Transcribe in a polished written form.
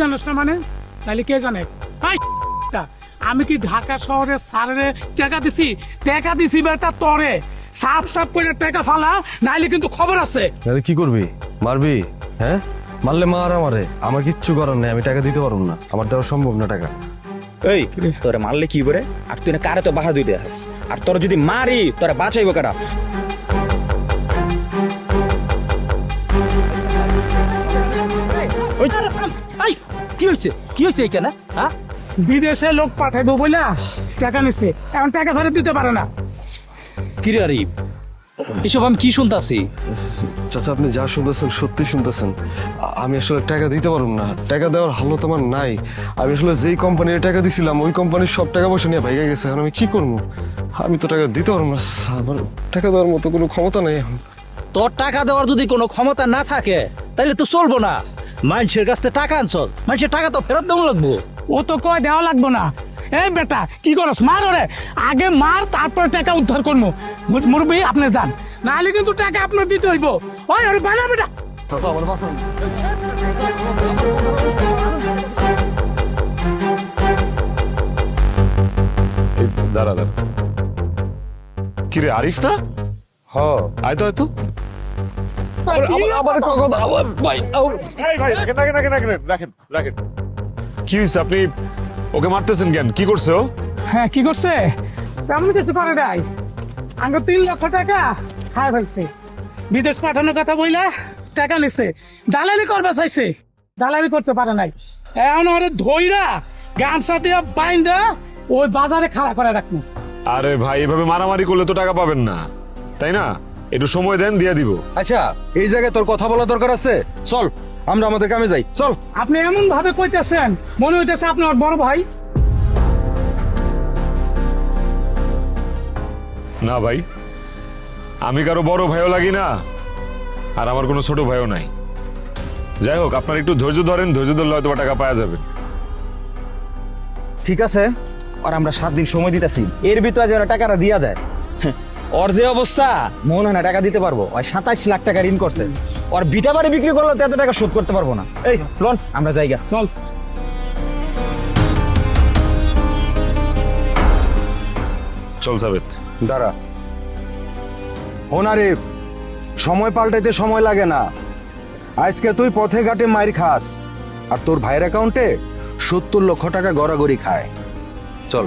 জানোস না মানে? তাহলে কে জানে? আমি কি ঢাকা শহরে সারে টাকা দিছি বেটা তরে সাফ সাফ করে টাকা ফালা, নাইলে কিন্তু খবর আছে। কি করবি? মারবি? হ্যাঁ, মারলে মার আমারে, আমার কিচ্ছু করার নেই, আমি টাকা দিতে পারবো না, আমার দেওয়া সম্ভব না টাকা। এই তোরে মারলে কি করে? আর তুই না কারে তো বাহাদুরি দেখাস, আর তোর যদি মারি তোরা বাঁচাইবো কারা? কি হয়েছে? কি হয়েছে এখানে? হ্যাঁ, বিদেশে লোক পাঠাইবো বইলা টাকা নিচ্ছে, এখন টাকা ফেরত দিতে পারে না। কিরে আরিফ, এসব আমি কি শুনতাছি? চাচা, আপনি যা শুনতেছেন সত্যি শুনতেছেন। আমি আসলে টাকা দিতে পারবো না, টাকা দেওয়ার হালত আমার নাই। আমি আসলে যেই কোম্পানির টাকা দিছিলাম ওই কোম্পানির সব টাকা পয়সা নিয়ে ভাইগা গেছে, এখন আমি কি করবো? আমি তো টাকা দিতে পারবো না, আমার টাকা দেওয়ার মতো কোনো ক্ষমতা নেই এখন। তোর টাকা দেওয়ার যদি কোনো ক্ষমতা না থাকে তাহলে তো চলবো না। মানুষের কাছ থেকে টাকা আনছ, মানুষের টাকা তো ফেরত দেওয়া লাগবো। ও তো কয় দেওয়া লাগবো না। এই বেটা কি করস? মার ওরে, আগে মার তারপরে টাকা উদ্ধার করবো। মুরব্বী আপনি যান, নাহলে কিন্তু টাকা আপনার দিতে হইব। ওই ওরে বাজা বেটা। দাঁড়া দাঁড়া, কি রে আরিফ না? আয় তো আয় তো। রাখেন। কি হয়েছে? আপনি ওকে মারতেছেন কেন? কি করছে ও? হ্যাঁ কি করছে? তেমন কিছু করে নাই, আগে 3 লক্ষ টাকা খায় ফেলছে। বিদেশ পাঠানোর কথা বইলা টাকা নিছে, দালালি করবে চাইছে, দালালি করতে পারে নাই। এখন ওরে ধইরা গামছা দিয়ে বাইন্দা ওই বাজারে খাড়া করে রাখবো। আরে ভাই, এভাবে মারামারি করলে তো টাকা পাবেন না, তাই না? একটু সময় দেন, দিয়ে দিব। আচ্ছা, এই জায়গায় তোর কথা বলা দরকার আছে? চল আমরা আমাদের কামে যাই, চল। আপনি এমন ভাবে কইতেছেন মনে হইতেছে আপনি ওর বড় ভাই। না ভাই, আমি কারো বড় ভাইও লাগি না, আর আমার কোনো ছোট ভাইও নাই। যাই হোক, আপনার একটু ধৈর্য ধরেন, ধৈর্য ধরলে হয়তো টাকা পাওয়া যাবে। ঠিক আছে, আর আমরা 7 দিন সময় দিতেছি, এর ভিতরে যে ওরা টাকাটা দিয়া দেয়। ওর যে অবস্থা, মনে হয় না টাকা দিতে পারবো। ওই 27 লাখ টাকা ঋণ করছে, ওর বিটা বাড়ি বিক্রি করলে তো এত টাকা শোধ করতে পারবো না। এই লন আমরা জায়গা চল। চল সাবেত। দাঁড়া। হন আরিফ, সময় পাল্টাইতে সময় লাগে না। আজকে তুই পথে ঘাটে মাইর খাস, আর তোর ভাইয়ের অ্যাকাউন্টে 70 লক্ষ টাকা গড়াগড়ি খায়। চল।